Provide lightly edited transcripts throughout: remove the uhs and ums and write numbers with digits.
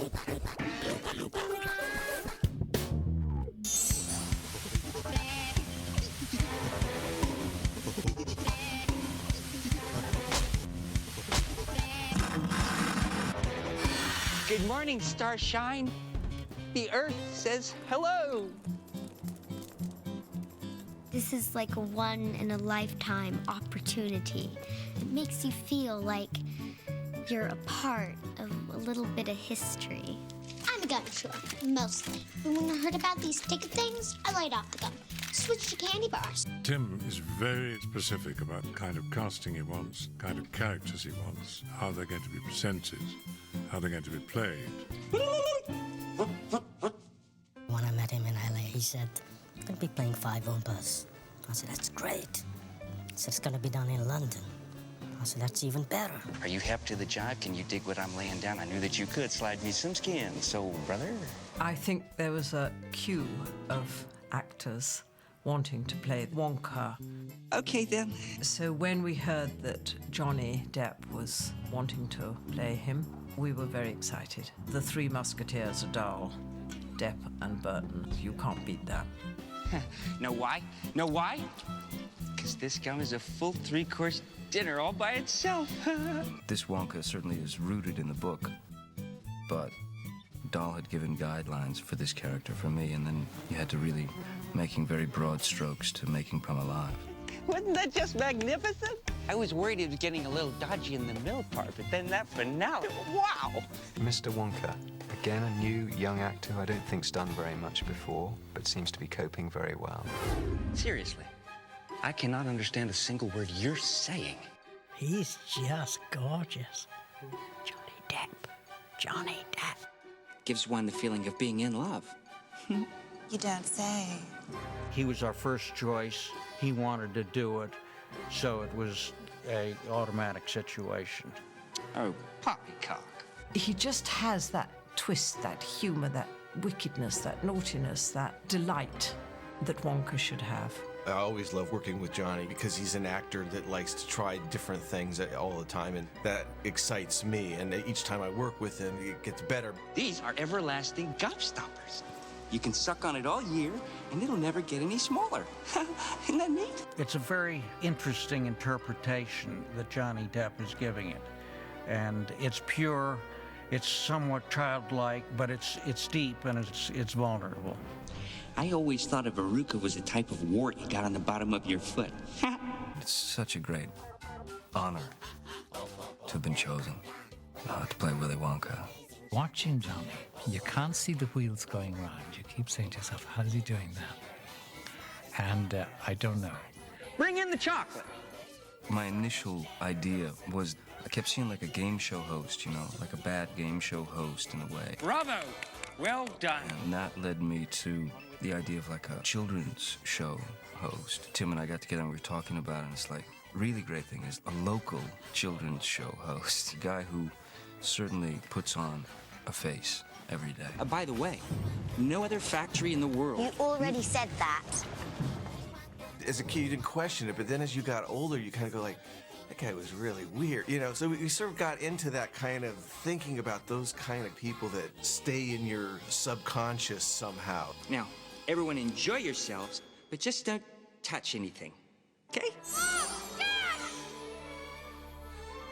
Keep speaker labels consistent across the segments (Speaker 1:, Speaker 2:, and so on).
Speaker 1: Good morning, Starshine. The Earth says hello.
Speaker 2: This is like a one-in-a-lifetime opportunity. It makes you feel like you're a part of a little bit of history.
Speaker 3: I'm a gun sure, mostly. But when I heard about these ticket things, I laid off the gun. Switched to candy bars.
Speaker 4: Tim is very specific about the kind of casting he wants, the kind of characters he wants, how they're going to be presented, how they're going to be played.
Speaker 5: When I met him in LA, he said, I'm going to be playing 5 Oompas. I said, that's great. He said, it's going to be done in London. I said, that's even better.
Speaker 1: Are you hep to the jive? Can you dig what I'm laying down? I knew that you could. Slide me some skin. So, brother?
Speaker 6: I think there was a queue of actors wanting to play Wonka.
Speaker 1: Okay, then.
Speaker 6: So when we heard that Johnny Depp was wanting to play him, we were very excited. The Three Musketeers are Dahl, Depp and Burton. You can't beat that.
Speaker 1: Know why? Know why? Because this gun is a full 3-course dinner all by itself.
Speaker 7: This Wonka certainly is rooted in the book, but Dahl had given guidelines for this character for me, and then you had to really making very broad strokes to make him come alive.
Speaker 1: Wasn't that just magnificent? I was worried it was getting a little dodgy in the middle part, but then that finale, wow!
Speaker 8: Mr. Wonka, again a new young actor who I don't think's done very much before, but seems to be coping very well.
Speaker 1: Seriously, I cannot understand a single word you're saying.
Speaker 5: He's just gorgeous. Johnny Depp. Johnny Depp.
Speaker 1: Gives one the feeling of being in love.
Speaker 9: You don't say.
Speaker 10: He was our first choice. He wanted to do it, so it was an automatic situation.
Speaker 1: Oh, poppycock.
Speaker 6: He just has that twist, that humour, that wickedness, that naughtiness, that delight that Wonka should have.
Speaker 11: I always love working with Johnny because he's an actor that likes to try different things all the time, and that excites me. And each time I work with him, it gets better.
Speaker 1: These are everlasting gobstoppers. You can suck on it all year, and it'll never get any smaller. Isn't that neat?
Speaker 10: It's a very interesting interpretation that Johnny Depp is giving it. And it's pure, it's somewhat childlike, but it's deep and it's vulnerable.
Speaker 1: I always thought a verruca was a type of wart you got on the bottom of your foot.
Speaker 7: It's such a great honor to have been chosen to play Willy Wonka.
Speaker 12: Watching Johnny, you can't see the wheels going round. You keep saying to yourself, how is he doing that? And I don't know.
Speaker 1: Bring in the chocolate.
Speaker 7: My initial idea was I kept seeing like a game show host, you know, like a bad game show host in a way.
Speaker 1: Bravo! Well done.
Speaker 7: And that led me to the idea of like a children's show host. Tim and I got together and we were talking about it, and it's like, really great thing is a local children's show host, a guy who certainly puts on a face every day.
Speaker 1: By the way, no other factory in the world.
Speaker 3: You already said that.
Speaker 11: As a kid, you didn't question it, but then as you got older, you kind of go like, that guy was really weird, you know? So we sort of got into that kind of thinking about those kind of people that stay in your subconscious somehow.
Speaker 1: Now, everyone enjoy yourselves, but just don't touch anything, okay?
Speaker 3: Oh, Dad!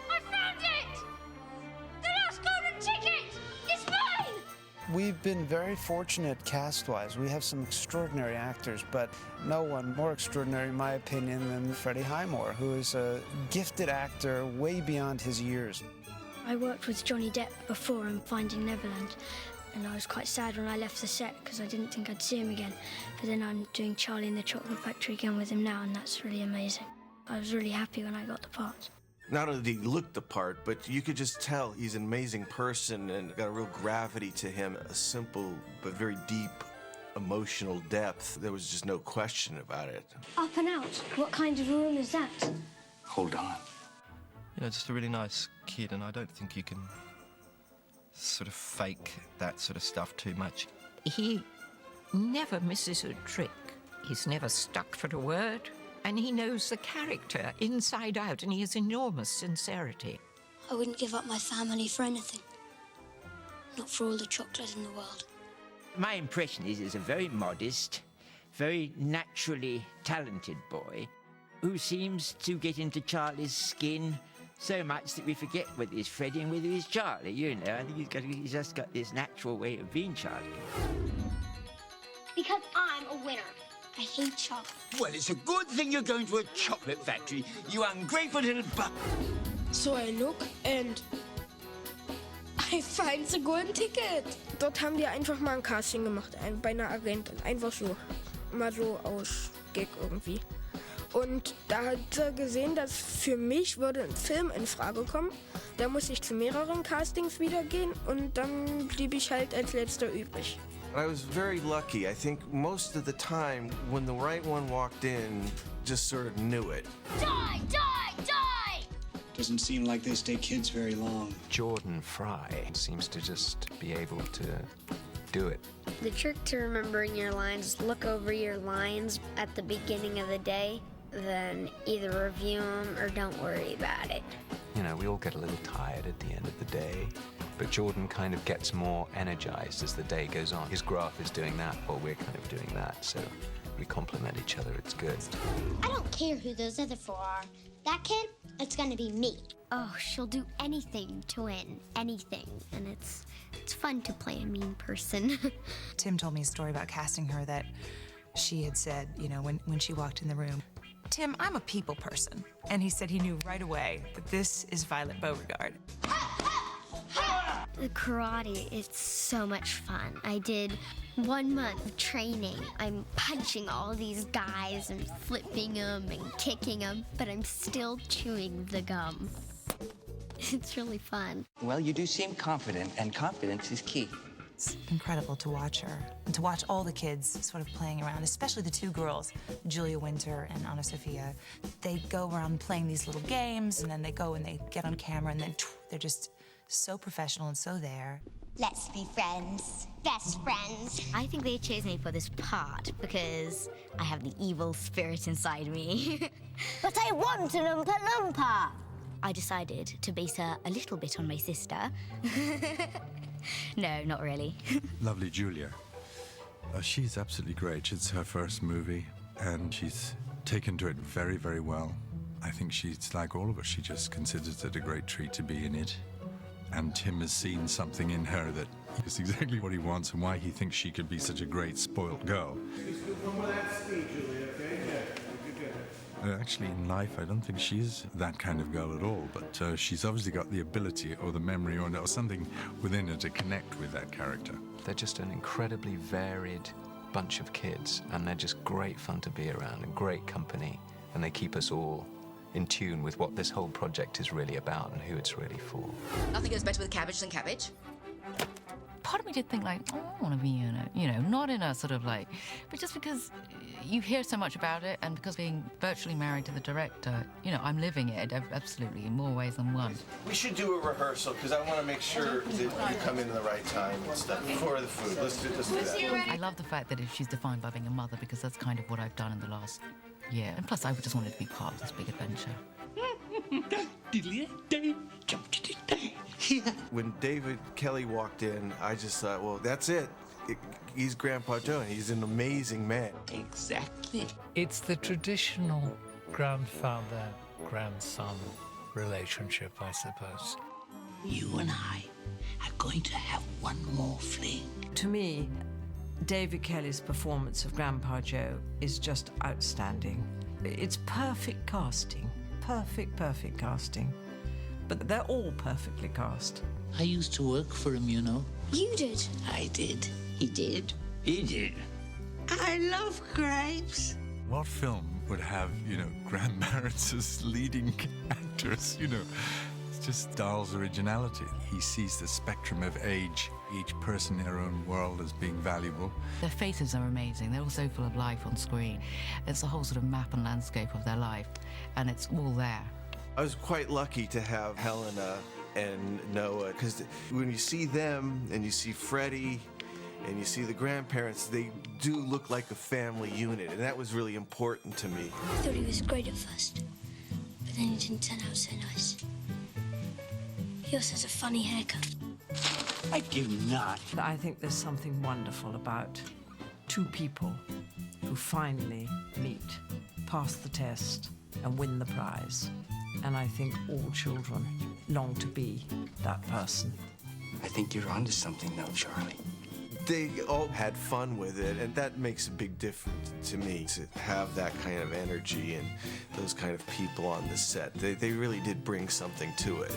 Speaker 3: I found it! The last golden ticket! It's mine!
Speaker 13: We've been very fortunate cast-wise. We have some extraordinary actors, but no one more extraordinary, in my opinion, than Freddie Highmore, who is a gifted actor way beyond his years.
Speaker 2: I worked with Johnny Depp before in Finding Neverland, and I was quite sad when I left the set because I didn't think I'd see him again. But then I'm doing Charlie in the Chocolate Factory again with him now, and that's really amazing. I was really happy when I got the part.
Speaker 11: Not only did he look the part, but you could just tell he's an amazing person and got a real gravity to him, a simple but very deep emotional depth. There was just no question about it.
Speaker 2: Up and Out? What kind of a room is that?
Speaker 1: Hold on.
Speaker 7: You know, just a really nice kid, and I don't think you can sort of fake that sort of stuff too much.
Speaker 14: He never misses a trick. He's never stuck for a word. And he knows the character inside out, and he has enormous sincerity.
Speaker 3: I wouldn't give up my family for anything.
Speaker 2: not for all the chocolate in the world.
Speaker 15: My impression is he's a very modest, very naturally talented boy who seems to get into Charlie's skin so much that we forget whether he's Freddie and whether he's Charlie, you know. I think he's just got this natural way of being Charlie.
Speaker 3: Because I'm a winner. I hate chocolate.
Speaker 15: Well, it's a good thing you're going to a chocolate factory, you ungrateful little butt.
Speaker 16: So I look and I find the golden ticket. Dort haben die einfach mal ein Casting gemacht, bei einer Agentin. Einfach so. Mal so aus Gag irgendwie. Und da hat er gesehen, dass für mich würde ein Film in Frage kommen. Da muss ich zu mehreren Castings wieder gehen und dann blieb ich halt als letzter übrig.
Speaker 11: I was very lucky. I think most of the time, when the right one walked in, just sort of knew it.
Speaker 3: Die! Die! Die!
Speaker 17: Doesn't seem like they stay kids very long.
Speaker 8: Jordan Fry seems to just be able to do it.
Speaker 18: The trick to remembering your lines is look over your lines at the beginning of the day, then either review them or don't worry about it.
Speaker 8: You know, we all get a little tired at the end of the day, but Jordan kind of gets more energized as the day goes on. His graph is doing that while we're kind of doing that, so we complement each other. It's good.
Speaker 3: I don't care who those other four are. That kid, it's gonna be me.
Speaker 18: Oh, she'll do anything to win, anything, and it's fun to play a mean person.
Speaker 9: Tim told me a story about casting her that she had said, you know, when she walked in the room, Tim, I'm a people person. And he said he knew right away that this is Violet Beauregard.
Speaker 18: The karate is so much fun. I did 1 month of training. I'm punching all these guys and flipping them and kicking them, but I'm still chewing the gum. It's really fun.
Speaker 1: Well, you do seem confident, and confidence is key.
Speaker 9: It's incredible to watch her and to watch all the kids sort of playing around, especially the two girls, Julia Winter and Anna Sophia. They go around playing these little games, and then they go and they get on camera, and then they're just so professional and so there.
Speaker 3: Let's be friends. Best friends.
Speaker 18: I think they chose me for this part because I have the evil spirit inside me.
Speaker 3: But I want an Oompa Loompa.
Speaker 18: I decided to base her a little bit on my sister. No, not really.
Speaker 19: Lovely Julia. She's absolutely great. It's her first movie, and she's taken to it very, very well. I think she's like all of us. She just considers it a great treat to be in it. And Tim has seen something in her that is exactly what he wants and why he thinks she could be such a great, spoiled girl. Actually, in life, I don't think she's that kind of girl at all, but she's obviously got the ability or the memory or something within her to connect with that character.
Speaker 8: They're just an incredibly varied bunch of kids, and they're just great fun to be around and great company, and they keep us all in tune with what this whole project is really about and who it's really for.
Speaker 20: Nothing goes better with cabbage than cabbage.
Speaker 21: Part of me did think, like, oh, I want to be in it, you know, not in a sort of like, but just because you hear so much about it, and because being virtually married to the director, you know, I'm living it absolutely in more ways than one.
Speaker 11: We should do a rehearsal because I want to make sure that you come in the right time and stuff before the food. Let's do that.
Speaker 21: I love the fact that she's defined by being a mother, because that's kind of what I've done in the last year. And plus, I just wanted to be part of this big adventure.
Speaker 11: When David Kelly walked in, I just thought, well, that's it. He's Grandpa Joe, and he's an amazing man.
Speaker 12: Exactly. It's the traditional grandfather-grandson relationship, I suppose.
Speaker 22: You and I are going to have one more fling.
Speaker 6: To me, David Kelly's performance of Grandpa Joe is just outstanding. It's perfect casting. Perfect casting. But they're all perfectly cast.
Speaker 22: I used to work for him, you know.
Speaker 3: You did?
Speaker 22: I did. He did. He did. I love grapes.
Speaker 19: What film would have, you know, grandparents as leading actors, you know? It's just Dahl's originality. He sees the spectrum of age, each person in their own world as being valuable.
Speaker 21: Their faces are amazing. They're all so full of life on screen. It's a whole sort of map and landscape of their life, and it's all there.
Speaker 11: I was quite lucky to have Helena and Noah, because when you see them and you see Freddie and you see the grandparents, they do look like a family unit, and that was really important to me.
Speaker 2: I thought he was great at first, but then he didn't turn out so nice. He also has a funny haircut.
Speaker 22: I do not.
Speaker 6: I think there's something wonderful about two people who finally meet, pass the test, and win the prize. And I think all children long to be that person.
Speaker 1: I think you're onto something, though, Charlie.
Speaker 11: They all had fun with it, and that makes a big difference to me, to have that kind of energy and those kind of people on the set. They really did bring something to it.